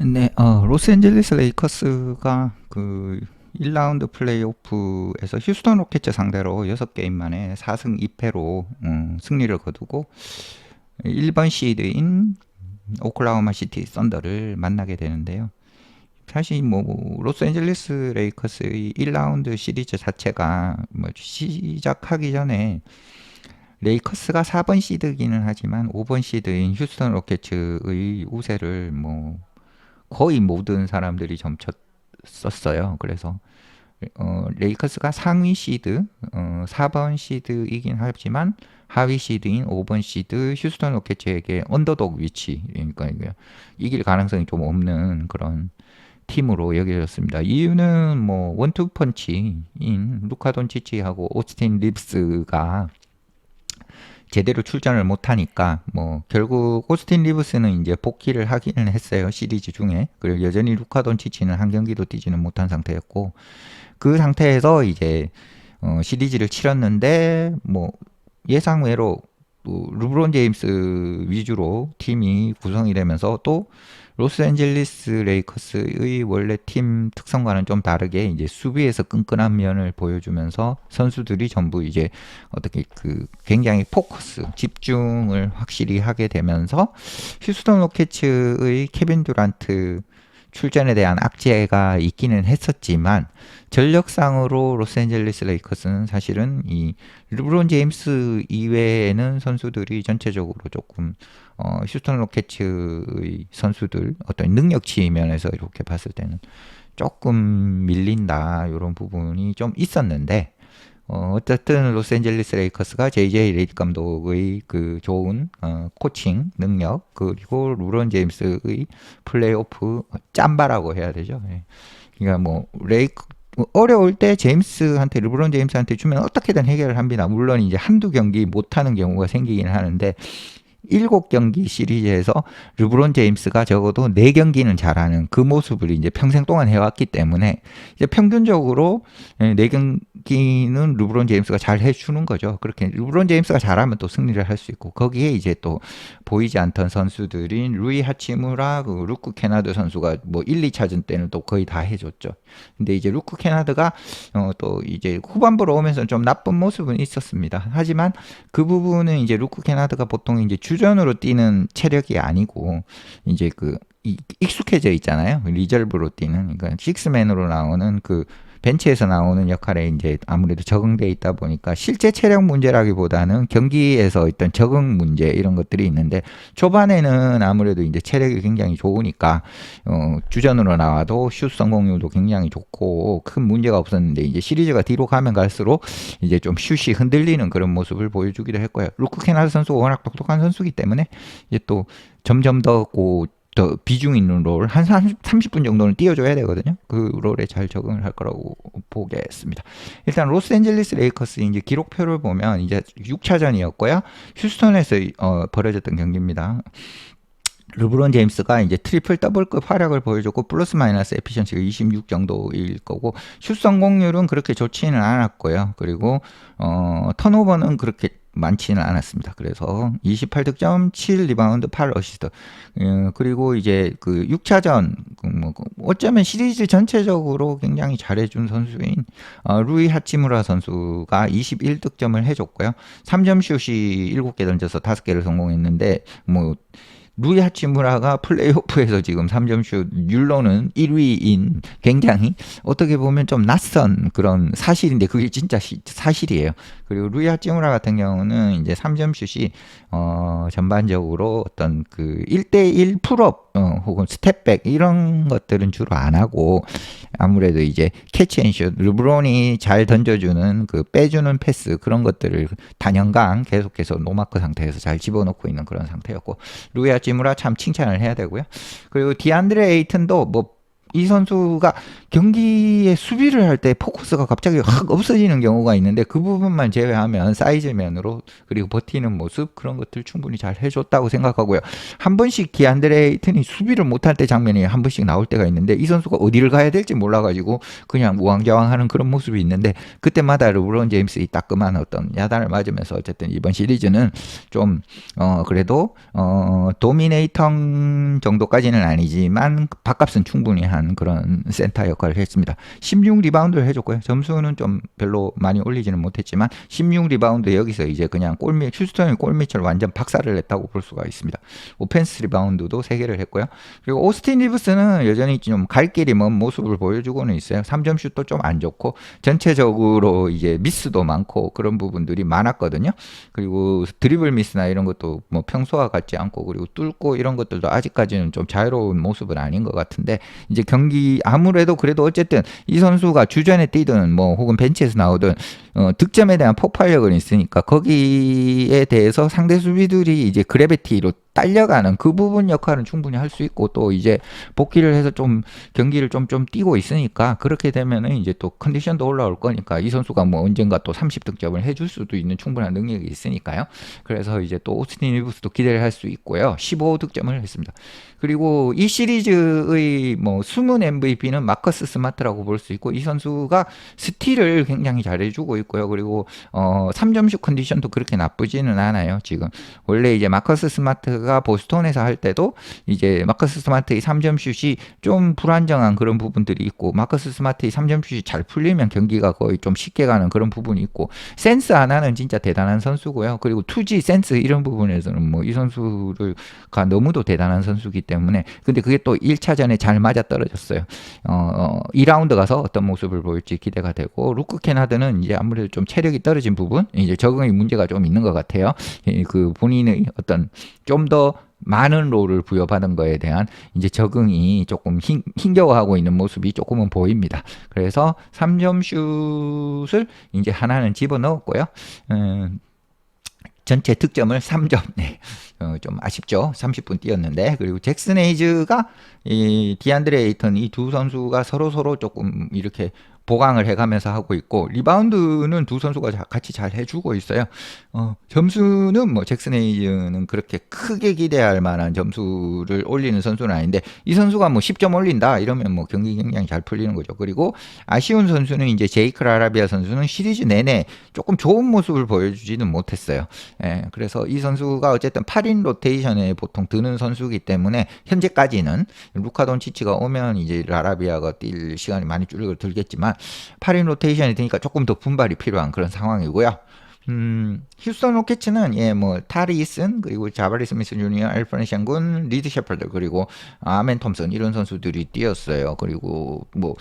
네, 로스앤젤레스 레이커스가 그 1라운드 플레이오프에서 휴스턴 로켓츠 상대로 6게임 만에 4승 2패로 승리를 거두고 1번 시드인 오클라호마 시티 썬더를 만나게 되는데요. 사실 뭐 로스앤젤레스 레이커스의 1라운드 시리즈 자체가 뭐 시작하기 전에 레이커스가 4번 시드기는 하지만 5번 시드인 휴스턴 로켓츠의 우세를 뭐 거의 모든 사람들이 점쳤었어요. 그래서 레이커스가 상위 시드 4번 시드이긴 하지만 하위 시드인 5번 시드 휴스턴 로켓츠에게 언더독 위치, 그러니까 이길 가능성이 좀 없는 그런 팀으로 여겨졌습니다. 이유는 뭐 원투 펀치인 루카 돈치치하고 오스틴 립스가 제대로 출전을 못하니까 뭐 결국 오스틴 리브스는 이제 복귀를 하기는 했어요, 시리즈 중에. 그리고 여전히 루카 돈치치는 한 경기도 뛰지는 못한 상태였고, 그 상태에서 이제 시리즈를 치렀는데 뭐 예상외로 또 르브론 제임스 위주로 팀이 구성이 되면서 또 로스앤젤레스 레이커스의 원래 팀 특성과는 좀 다르게 이제 수비에서 끈끈한 면을 보여주면서 선수들이 전부 이제 어떻게 그 굉장히 포커스, 집중을 확실히 하게 되면서 휴스턴 로켓츠의 케빈 듀란트 출전에 대한 악재가 있기는 했었지만 전력상으로 로스앤젤레스 레이커스는 사실은 이 르브론 제임스 이외에는 선수들이 전체적으로 조금 휴스턴 로켓츠의 선수들 어떤 능력치 면에서 이렇게 봤을 때는 조금 밀린다 이런 부분이 좀 있었는데 어쨌든 로스앤젤레스 레이커스가 JJ 레이디 감독의 그 좋은 코칭 능력 그리고 르브론 제임스의 플레이오프 짬바라고 해야 되죠. 예. 그러니까 뭐 어려울 때 제임스한테 르브론 제임스한테 주면 어떻게든 해결을 합니다. 물론 이제 한두 경기 못하는 경우가 생기긴 하는데 7경기 시리즈에서 르브론 제임스가 적어도 4경기는 잘하는 그 모습을 이제 평생 동안 해왔기 때문에 이제 평균적으로 4경기는 르브론 제임스가 잘 해주는 거죠. 그렇게 르브론 제임스가 잘하면 또 승리를 할 수 있고 거기에 이제 또 보이지 않던 선수들인 루이 하치무라, 그 루크 케나드 선수가 뭐 1, 2차전 때는 또 거의 다 해줬죠. 근데 이제 루크 케나드가 또 이제 후반부로 오면서 좀 나쁜 모습은 있었습니다. 하지만 그 부분은 이제 루크 케나드가 보통 이제 주전으로 뛰는 체력이 아니고 이제 그 익숙해져 있잖아요. 리저브로 뛰는, 그러니까 식스맨으로 나오는 그 벤치에서 나오는 역할에 이제 아무래도 적응돼 있다 보니까 실제 체력 문제라기보다는 경기에서 있던 적응 문제 이런 것들이 있는데 초반에는 아무래도 이제 체력이 굉장히 좋으니까 주전으로 나와도 슛 성공률도 굉장히 좋고 큰 문제가 없었는데 이제 시리즈가 뒤로 가면 갈수록 이제 좀 슛이 흔들리는 그런 모습을 보여주기도 했고요. 루크 케나드 선수가 워낙 똑똑한 선수이기 때문에 이제 또 점점 더 비중 있는 롤, 한 30분 정도는 띄워줘야 되거든요. 그 롤에 잘 적응을 할 거라고 보겠습니다. 일단 로스앤젤레스 레이커스 이제 기록표를 보면 이제 6차전이었고요. 휴스턴에서 벌어졌던 경기입니다. 르브론 제임스가 이제 트리플 더블급 활약을 보여줬고 플러스 마이너스 에피션시가 26 정도일 거고 슛 성공률은 그렇게 좋지는 않았고요. 그리고 턴오버는 그렇게 많지는 않았습니다. 그래서 28득점, 7 리바운드, 8 어시스트. 그리고 이제 그 6차전 뭐 어쩌면 시리즈 전체적으로 굉장히 잘해준 선수인 루이 하치무라 선수가 21득점을 해줬고요. 3점 슛이 7개 던져서 5개를 성공했는데 뭐 루이 하치무라가 플레이오프에서 지금 3점슛 율로는 1위인 굉장히 어떻게 보면 좀 낯선 그런 사실인데 그게 진짜 사실이에요. 그리고 루이 하치무라 같은 경우는 이제 3점슛이 전반적으로 어떤 그 1대1 풀업 혹은 스텝백 이런 것들은 주로 안 하고 아무래도 이제 캐치앤슛 르브론이 잘 던져주는 그 빼주는 패스 그런 것들을 단연간 계속해서 노마크 상태에서 잘 집어넣고 있는 그런 상태였고 루이 하치무라 참 칭찬을 해야 되고요. 그리고 디안드레 에이튼도 뭐 이 선수가 경기에 수비를 할 때 포커스가 갑자기 확 없어지는 경우가 있는데 그 부분만 제외하면 사이즈면으로 그리고 버티는 모습 그런 것들 충분히 잘 해줬다고 생각하고요. 한 번씩 디안드레 에이튼이 수비를 못할 때 장면이 한 번씩 나올 때가 있는데 이 선수가 어디를 가야 될지 몰라가지고 그냥 우왕좌왕하는 그런 모습이 있는데 그때마다 르브론 제임스의 따끔한 어떤 야단을 맞으면서 어쨌든 이번 시리즈는 좀 그래도 도미네이터 정도까지는 아니지만 밥값은 충분히 한 그런 센터 역할을 했습니다. 16 리바운드를 해줬고요. 점수는 좀 별로 많이 올리지는 못했지만 16 리바운드 여기서 이제 그냥 휴스턴의 골밑을 완전 박살을 냈다고 볼 수가 있습니다. 오펜스 리바운드도 3개를 했고요. 그리고 오스틴 리브스는 여전히 좀 갈 길이 먼 모습을 보여주고는 있어요. 3점 슛도 좀 안 좋고 전체적으로 이제 미스도 많고 그런 부분들이 많았거든요. 그리고 드리블 미스나 이런 것도 뭐 평소와 같지 않고 그리고 뚫고 이런 것들도 아직까지는 좀 자유로운 모습은 아닌 것 같은데 이제 경기 아무래도 그래도 어쨌든 이 선수가 주전에 뛰든 뭐 혹은 벤치에서 나오든 득점에 대한 폭발력은 있으니까 거기에 대해서 상대 수비들이 이제 그래비티로 딸려가는 그 부분 역할은 충분히 할 수 있고 또 이제 복귀를 해서 좀 경기를 좀 뛰고 있으니까 그렇게 되면은 이제 또 컨디션도 올라올 거니까 이 선수가 뭐 언젠가 또 30득점을 해줄 수도 있는 충분한 능력이 있으니까요. 그래서 이제 또 오스틴 리브스도 기대를 할 수 있고요. 15득점을 했습니다. 그리고 이 시리즈의 뭐 숨은 MVP는 마커스 스마트라고 볼 수 있고 이 선수가 스틸을 굉장히 잘해주고 있고요. 그리고 3점슛 컨디션도 그렇게 나쁘지는 않아요. 지금 원래 이제 마커스 스마트가 보스턴에서 할 때도 이제 마커스 스마트의 3점 슛이 좀 불안정한 그런 부분들이 있고 마커스 스마트의 3점 슛이 잘 풀리면 경기가 거의 좀 쉽게 가는 그런 부분이 있고 센스 하나는 진짜 대단한 선수고요. 그리고 투지 센스 이런 부분에서는 뭐 이 선수가 너무도 대단한 선수기 때문에 근데 그게 또 1차전에 잘 맞아 떨어졌어요. 2라운드 가서 어떤 모습을 보일지 기대가 되고 루크 케나드는 이제 아무래도 좀 체력이 떨어진 부분 이제 적응의 문제가 좀 있는 것 같아요. 그 본인의 어떤 좀 더 많은 롤을 부여받은 거에 대한 이제 적응이 조금 힘겨워하고 있는 모습이 조금은 보입니다. 그래서 3점 슛을 이제 하나는 집어넣었고요. 전체 득점을 3점. 네. 좀 아쉽죠. 30분 뛰었는데. 그리고 잭슨 에이즈가 이 디안드레 에이턴 이 두 선수가 서로 조금 이렇게 보강을 해가면서 하고 있고 리바운드는 두 선수가 같이 잘 해주고 있어요. 점수는 뭐 잭슨 에이즈는 그렇게 크게 기대할 만한 점수를 올리는 선수는 아닌데 이 선수가 뭐 10점 올린다 이러면 뭐 경기 굉장히 잘 풀리는 거죠. 그리고 아쉬운 선수는 이제 제이크 라라비아 선수는 시리즈 내내 조금 좋은 모습을 보여주지는 못했어요. 예, 그래서 이 선수가 어쨌든 8인 로테이션에 보통 드는 선수이기 때문에 현재까지는 루카 돈치치가 오면 이제 라라비아가 뛸 시간이 많이 줄어들겠지만 8인 로테이션이 되니까 조금 더 분발이 필요한 그런 상황이고요. 휴스턴 로켓츠는 뭐 타리슨 그리고 자바리 스미스 주니어, 알프렌 샹군, 리드 셰퍼드 그리고 아멘 톰슨 이런 선수들이 뛰었어요. 그리고 뭐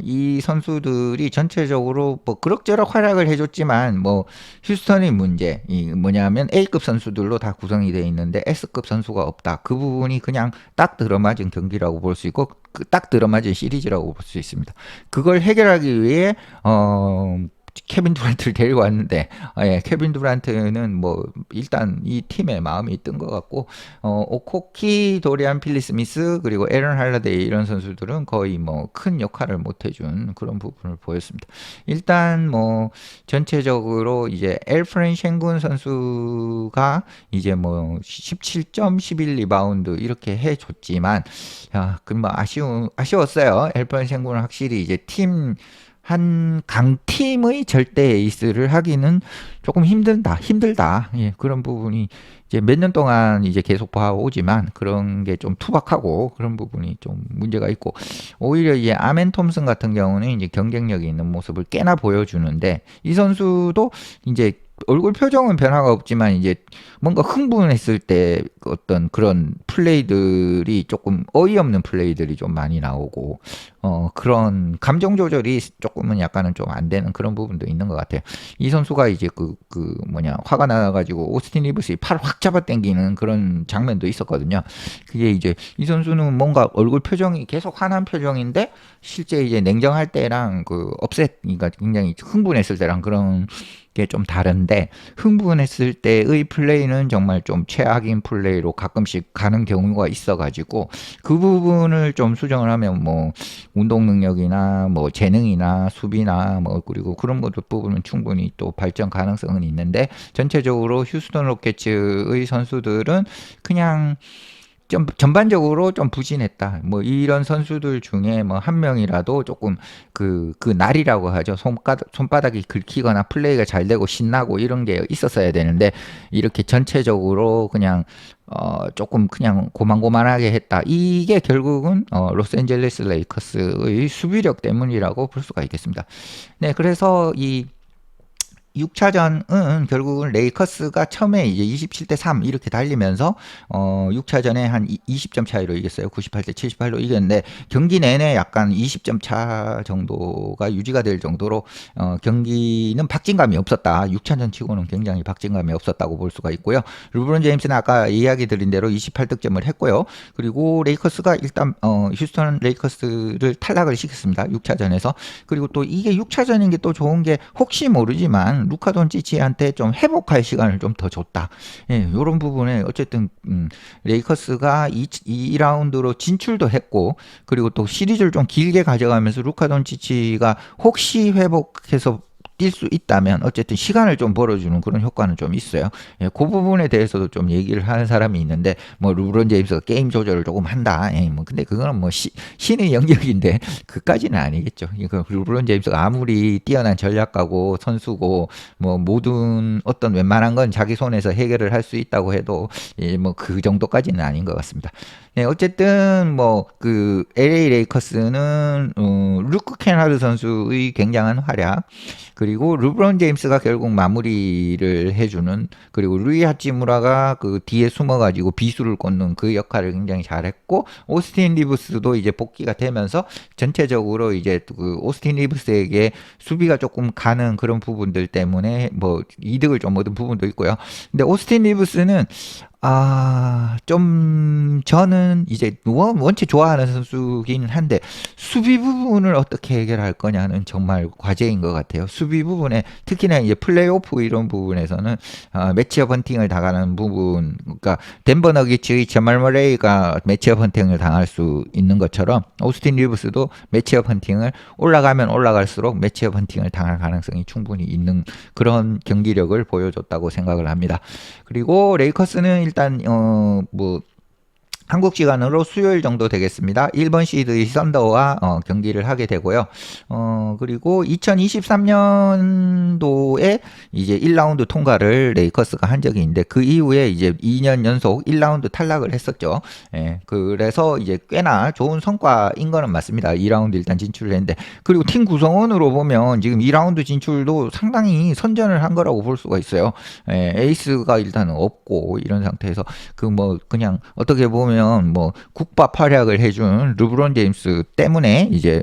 이 선수들이 전체적으로 뭐 그럭저럭 활약을 해줬지만 뭐 휴스턴의 문제 이 뭐냐면 A급 선수들로 다 구성이 되어 있는데 S급 선수가 없다. 그 부분이 그냥 딱 들어맞은 경기라고 볼 수 있고 딱 들어맞은 시리즈라고 볼 수 있습니다. 그걸 해결하기 위해 케빈 두란트를 데리고 왔는데 케빈 두란트는 뭐 일단 이 팀에 마음이 뜬 것 같고 오코키, 도리안 필리 스미스 그리고 에런 할러데이 이런 선수들은 거의 뭐 큰 역할을 못 해준 그런 부분을 보였습니다. 일단 뭐 전체적으로 이제 엘프렌 쉔군 선수가 이제 뭐 17점 11 리바운드 이렇게 해줬지만 뭐 아쉬웠어요. 엘프렌 쉔군은 확실히 이제 한 강팀의 절대 에이스를 하기는 조금 힘들다. 예, 그런 부분이 이제 몇 년 동안 이제 계속 봐오지만 그런 게 좀 투박하고 그런 부분이 좀 문제가 있고 오히려 이제 아멘 톰슨 같은 경우는 이제 경쟁력이 있는 모습을 꽤나 보여주는데 이 선수도 이제 얼굴 표정은 변화가 없지만 이제 뭔가 흥분했을 때 어떤 그런 플레이들이 조금 어이없는 플레이들이 좀 많이 나오고 그런 감정 조절이 조금은 약간은 좀 안 되는 그런 부분도 있는 것 같아요. 이 선수가 이제 화가 나가지고 오스틴 리브스의 팔 확 잡아당기는 그런 장면도 있었거든요. 그게 이제 이 선수는 뭔가 얼굴 표정이 계속 화난 표정인데 실제 이제 냉정할 때랑 그러니까 굉장히 흥분했을 때랑 그런 게 좀 다른데 흥분했을 때의 플레이는 정말 좀 최악인 플레이로 가끔씩 가는 하는 경우가 있어가지고 그 부분을 좀 수정을 하면 뭐 운동 능력이나 뭐 재능이나 수비나 뭐 그리고 그런 것들 부분은 충분히 또 발전 가능성은 있는데 전체적으로 휴스턴 로켓츠의 선수들은 그냥 좀 전반적으로 좀 부진했다. 뭐 이런 선수들 중에 뭐 한 명이라도 조금 그 날이라고 하죠. 손바닥이 긁히거나 플레이가 잘 되고 신나고 이런 게 있었어야 되는데 이렇게 전체적으로 그냥 조금 그냥 고만고만하게 했다. 이게 결국은 로스앤젤레스 레이커스의 수비력 때문이라고 볼 수가 있겠습니다. 네, 그래서 이 6차전은 결국은 레이커스가 처음에 이제 27대 3 이렇게 달리면서 6차전에 한 20점 차이로 이겼어요. 98대 78로 이겼는데 경기 내내 약간 20점 차 정도가 유지가 될 정도로 경기는 박진감이 없었다. 6차전 치고는 굉장히 박진감이 없었다고 볼 수가 있고요. 르브론 제임스는 아까 이야기 드린 대로 28득점을 했고요. 그리고 레이커스가 일단 휴스턴 레이커스를 탈락을 시켰습니다. 6차전에서. 그리고 또 이게 6차전인 게 또 좋은 게 혹시 모르지만 루카 돈치치한테 좀 회복할 시간을 좀 더 줬다. 예, 이런 부분에 어쨌든 레이커스가 2라운드로 진출도 했고 그리고 또 시리즈를 좀 길게 가져가면서 루카 돈치치가 혹시 회복해서 뛸 수 있다면 어쨌든 시간을 좀 벌어주는 그런 효과는 좀 있어요. 예, 그 부분에 대해서도 좀 얘기를 하는 사람이 있는데 뭐 르브론 제임스가 게임 조절을 조금 한다. 예, 뭐 근데 그거는 뭐 신의 영역인데 그까지는 아니겠죠. 이거 르브론 제임스가 아무리 뛰어난 전략가고 선수고 뭐 모든 어떤 웬만한 건 자기 손에서 해결을 할 수 있다고 해도 예, 뭐 그 정도까지는 아닌 것 같습니다. 네, 어쨌든 뭐 그 LA 레이커스는 루크 케나드 선수의 굉장한 활약 그리고 르브론 제임스가 결국 마무리를 해주는 그리고 루이 하치무라가 그 뒤에 숨어가지고 비수를 꽂는 그 역할을 굉장히 잘했고 오스틴 리브스도 이제 복귀가 되면서 전체적으로 이제 그 오스틴 리브스에게 수비가 조금 가는 그런 부분들 때문에 뭐 이득을 좀 얻은 부분도 있고요. 근데 오스틴 리브스는 좀, 저는 이제, 원체 좋아하는 선수긴 한데, 수비 부분을 어떻게 해결할 거냐는 정말 과제인 것 같아요. 수비 부분에, 특히나 이제 플레이오프 이런 부분에서는, 매치업 헌팅을 당하는 부분, 그러니까, 덴버 너기츠의 제말 머레이가 매치업 헌팅을 당할 수 있는 것처럼, 오스틴 리브스도 매치업 헌팅을 올라가면 올라갈수록 매치업 헌팅을 당할 가능성이 충분히 있는 그런 경기력을 보여줬다고 생각을 합니다. 그리고 레이커스는 일단 뭐 한국 시간으로 수요일 정도 되겠습니다. 1번 시드의 썬더와 경기를 하게 되고요. 그리고 2023년도에 이제 1라운드 통과를 레이커스가 한 적이 있는데 그 이후에 이제 2년 연속 1라운드 탈락을 했었죠. 예, 그래서 이제 꽤나 좋은 성과인 거는 맞습니다. 2라운드 일단 진출을 했는데 그리고 팀 구성원으로 보면 지금 2라운드 진출도 상당히 선전을 한 거라고 볼 수가 있어요. 예, 에이스가 일단은 없고 이런 상태에서 그 뭐 그냥 어떻게 보면 뭐 국밥 활약을 해준 르브론 제임스 때문에 이제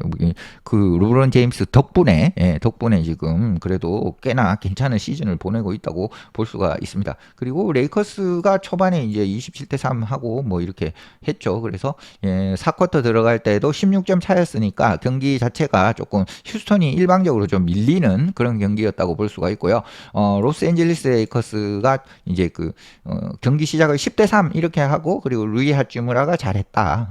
그 르브론 제임스 덕분에 덕분에 지금 그래도 꽤나 괜찮은 시즌을 보내고 있다고 볼 수가 있습니다. 그리고 레이커스가 초반에 이제 27대 3 하고 뭐 이렇게 했죠. 그래서 4쿼터 들어갈 때도 16점 차였으니까 경기 자체가 조금 휴스턴이 일방적으로 좀 밀리는 그런 경기였다고 볼 수가 있고요. 로스앤젤레스 레이커스가 이제 그 경기 시작을 10대 3 이렇게 하고 그리고 루이 하치무라가 잘했다.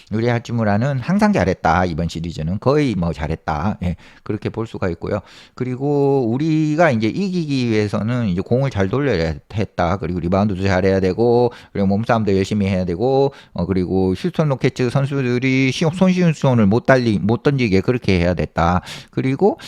루이 하치무라는 항상 잘했다. 이번 시리즈는 거의 뭐 잘했다. 그렇게 볼 수가 있고요. 그리고 우리가 이제 이기기 위해서는 이제 공을 잘 돌려야 했다. 그리고 리바운드도 잘해야 되고 그리고 몸싸움도 열심히 해야 되고 그리고 휴스턴 로켓츠 선수들이 손쉬운 손을 못 던지게 그렇게 해야 됐다. 그리고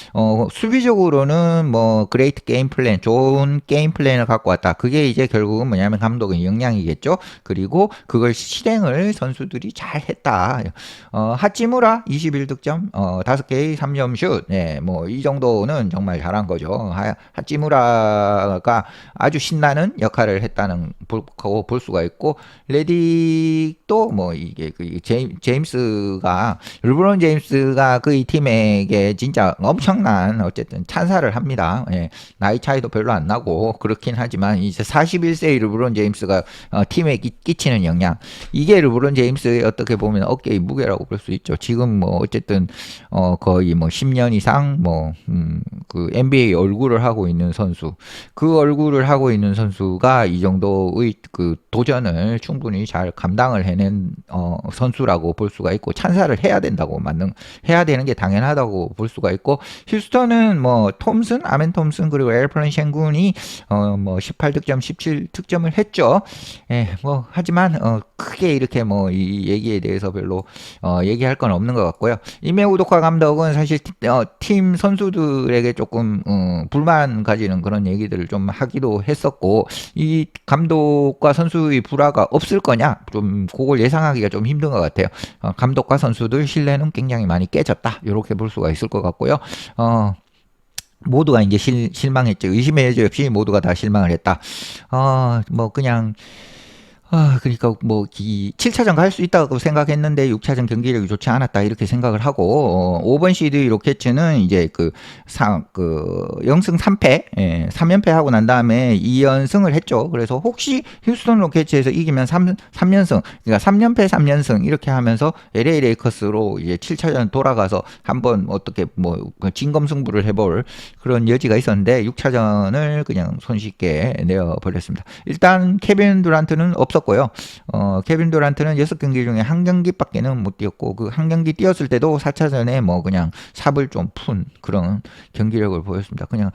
수비적으로는 뭐 그레이트 게임 플랜, 좋은 게임 플랜을 갖고 왔다. 그게 이제 결국은 뭐냐면 감독의 역량이겠죠. 그리고 그걸 실행을 선수들이 잘 했다. 하치무라 21득점, 5개의 3점 슛. 뭐 이 정도는 정말 잘한 거죠. 하치무라가 아주 신나는 역할을 했다는 볼 수가 있고 레딕도 뭐 이게 그 제임스가 르브론 제임스가 그 이 팀에게 진짜 엄청난 어쨌든 찬사를 합니다. 나이 차이도 별로 안 나고 그렇긴 하지만 이제 41세의 르브론 제임스가 팀에 끼치는 영향 이게 르브론 제임스의 어떻게 보면 어깨의 무게라고 볼 수 있죠. 지금 뭐 어쨌든 거의 뭐 10년 이상 그 NBA 얼굴을 하고 있는 선수, 그 얼굴을 하고 있는 선수가 이 정도의 그 도전을 충분히 잘 감당을 해낸 선수라고 볼 수가 있고, 찬사를 해야 된다고 해야 되는 게 당연하다고 볼 수가 있고, 휴스턴은 뭐 톰슨, 아멘 톰슨 그리고 에르플런 쉔군이 뭐 18득점, 17득점을 했죠. 예, 뭐 하지만 크게 이렇게 뭐 이 얘기에 대해서 별로 얘기할 건 없는 것 같고요. 이메 우도카 감독은 사실 팀 선수들에게 조금 불만 가지는 그런 얘기들을 좀 하기도 했었고, 이 감독과 선수의 불화가 없을 거냐, 좀 그걸 예상하기가 좀 힘든 것 같아요. 감독과 선수들 신뢰는 굉장히 많이 깨졌다, 이렇게 볼 수가 있을 것 같고요. 모두가 이제 실망했죠. 의심의 여지 없이 모두가 다 실망을 했다. 뭐 그냥 그러니까 뭐 이 7차전 갈 수 있다고 생각했는데 6차전 경기력이 좋지 않았다, 이렇게 생각을 하고, 5번 시드 로켓츠는 이제 그 0승 3패, 3연패 하고 난 다음에 2연승을 했죠. 그래서 혹시 휴스턴 로켓츠에서 이기면 3연승, 그러니까 3연패 3연승 이렇게 하면서 LA 레이커스로 이제 7차전 돌아가서 한번 어떻게 뭐 진검승부를 해볼 그런 여지가 있었는데, 6차전을 그냥 손쉽게 내어버렸습니다. 일단 케빈 두란트는 없었고요. 케빈 두란트는 6경기 중에 1경기밖에는 못 뛰었고, 그 1경기 뛰었을 때도 4차전에 뭐 그냥 삽을 좀 푼 그런 경기력을 보였습니다. 그냥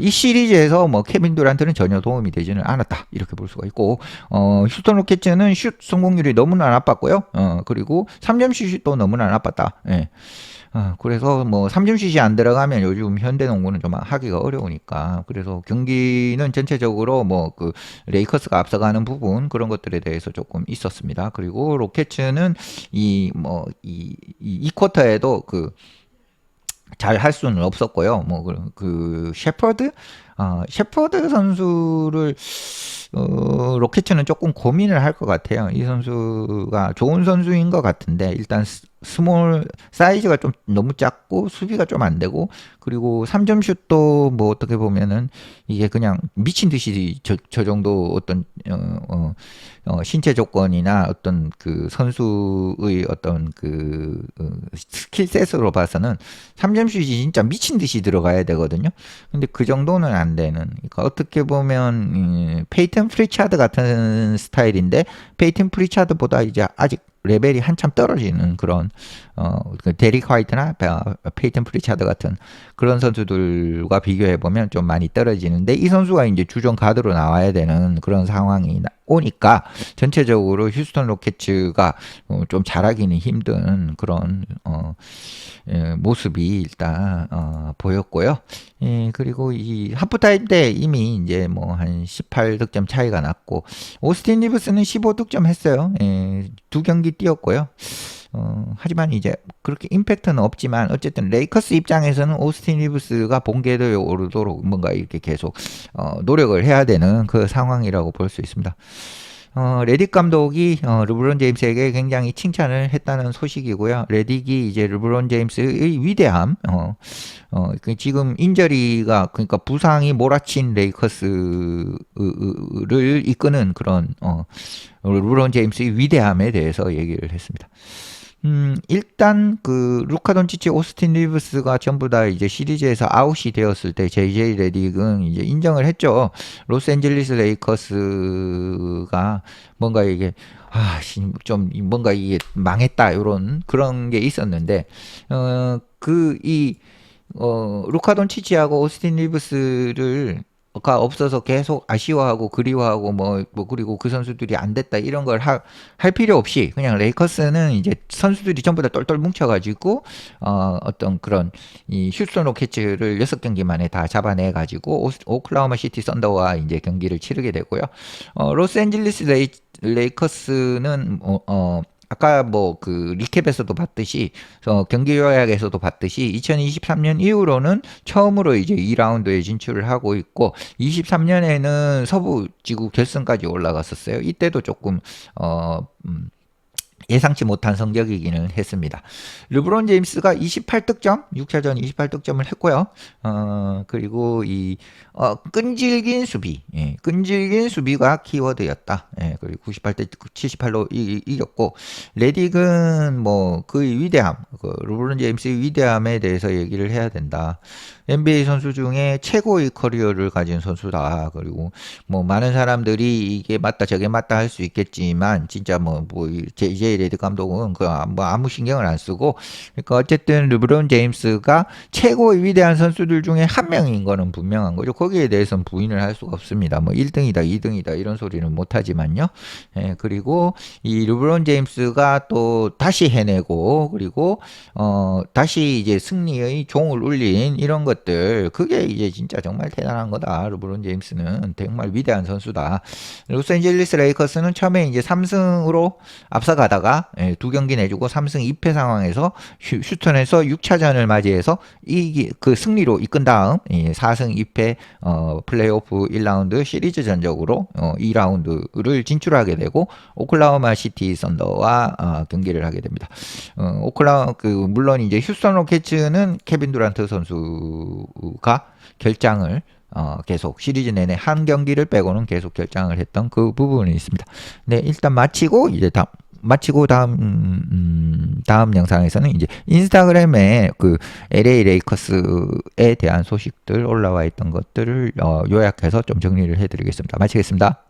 이 시리즈에서 뭐 케빈 두란트는 전혀 도움이 되지는 않았다, 이렇게 볼 수가 있고, 휴스턴 로켓츠는 슛 성공률이 너무나 나빴고요. 그리고 3점 슛도 너무나 나빴다. 예. 그래서 뭐 3점슛이 안 들어가면 요즘 현대농구는 좀 하기가 어려우니까, 그래서 경기는 전체적으로 뭐 그 레이커스가 앞서가는 부분, 그런 것들에 대해서 조금 있었습니다. 그리고 로켓츠는 이 쿼터에도 그 잘 할 수는 없었고요. 뭐 그 셰퍼드 선수를 로켓츠는 조금 고민을 할 것 같아요. 이 선수가 좋은 선수인 것 같은데, 일단 스몰 사이즈가 좀 너무 작고 수비가 좀 안 되고, 그리고 3점 슛도 뭐 어떻게 보면은 이게 그냥 미친 듯이 저 정도 어떤 신체 조건이나 어떤 그 선수의 어떤 그 스킬셋으로 봐서는 3점 슛이 진짜 미친 듯이 들어가야 되거든요. 근데 그 정도는 안 되는, 그러니까 어떻게 보면 페이튼 프리차드 같은 스타일인데, 페이튼 프리차드보다 이제 아직 레벨이 한참 떨어지는 그런 데릭 화이트나 페이튼 프리차드 같은 그런 선수들과 비교해 보면 좀 많이 떨어지는데, 이 선수가 이제 주전 가드로 나와야 되는 그런 상황이 오니까 전체적으로 휴스턴 로켓츠가 좀 잘하기는 힘든 그런 모습이 일단 보였고요. 그리고 이 하프타임 때 이미 이제 뭐 한 18득점 차이가 났고, 오스틴 리브스는 15득점 했어요. 2경기 뛰었고요. 하지만 이제 그렇게 임팩트는 없지만, 어쨌든 레이커스 입장에서는 오스틴 리브스가 본궤도에 오르도록 뭔가 이렇게 계속 노력을 해야 되는 그 상황이라고 볼 수 있습니다. 레딕 감독이 르브론 제임스에게 굉장히 칭찬을 했다는 소식이고요. 레딕이 이제 르브론 제임스의 위대함, 지금 인저리가, 그러니까 부상이 몰아친 레이커스를 이끄는 그런 르브론 제임스의 위대함에 대해서 얘기를 했습니다. 일단 그 루카 돈치치, 오스틴 리브스가 전부 다 이제 시리즈에서 아웃이 되었을 때 JJ 레딕은 이제 인정을 했죠. 로스앤젤레스 레이커스가 뭔가 이게 좀 뭔가 이게 망했다, 이런 그런 게 있었는데, 루카 돈치치하고 오스틴 리브스를 가 없어서 계속 아쉬워하고 그리워하고 그리고 그 선수들이 안 됐다, 이런 걸 할 필요 없이, 그냥 레이커스는 이제 선수들이 전부 다 똘똘 뭉쳐가지고 어떤 그런 이 휴스턴 로켓츠를 6경기 만에 다 잡아내 가지고 오클라호마 시티 썬더와 이제 경기를 치르게 되고요. 로스앤젤레스 레이커스는 아까 뭐 그 리캡에서도 봤듯이, 경기 요약에서도 봤듯이 2023년 이후로는 처음으로 이제 2라운드에 진출을 하고 있고, 23년에는 서부 지구 결승까지 올라갔었어요. 이때도 조금 예상치 못한 성적이기는 했습니다. 르브론 제임스가 28득점, 6차전 28득점을 했고요. 그리고 끈질긴 수비, 끈질긴 수비가 키워드였다. 그리고 98대 78로 이겼고, 레딕은 뭐 그의 위대함, 르브론 제임스의 위대함에 대해서 얘기를 해야 된다. NBA 선수 중에 최고의 커리어를 가진 선수다. 그리고 뭐 많은 사람들이 이게 맞다 저게 맞다 할 수 있겠지만 진짜 뭐 JJ 레드 감독은 뭐 아무 신경을 안 쓰고, 그러니까 어쨌든 르브론 제임스가 최고의 위대한 선수들 중에 한 명인 거는 분명한 거죠. 거기에 대해서는 부인을 할 수가 없습니다. 뭐 1등이다 2등이다 이런 소리는 못 하지만요. 그리고 이 르브론 제임스가 또 다시 해내고, 그리고 다시 이제 승리의 종을 울린 이런 것들, 그게 이제 진짜 정말 대단한 거다. 르브론 제임스는 정말 위대한 선수다. 로스앤젤레스 레이커스는 처음에 이제 3승으로 앞서가다가 2경기 내주고 3승 2패 상황에서 휴스턴에서 6차전을 맞이해서 그 승리로 이끈 다음 4승 2패 플레이오프 1라운드 시리즈 전적으로 2라운드를 진출하게 되고 오클라호마 시티 썬더와 경기를 하게 됩니다. 물론 이제 휴스턴 로켓츠는 케빈 두란트 선수가 결장을 계속 시리즈 내내 한 경기를 빼고는 계속 결장을 했던 그 부분이 있습니다. 네, 일단 마치고 다음 영상에서는 이제 인스타그램에 그 LA 레이커스에 대한 소식들 올라와 있던 것들을 요약해서 좀 정리를 해드리겠습니다. 마치겠습니다.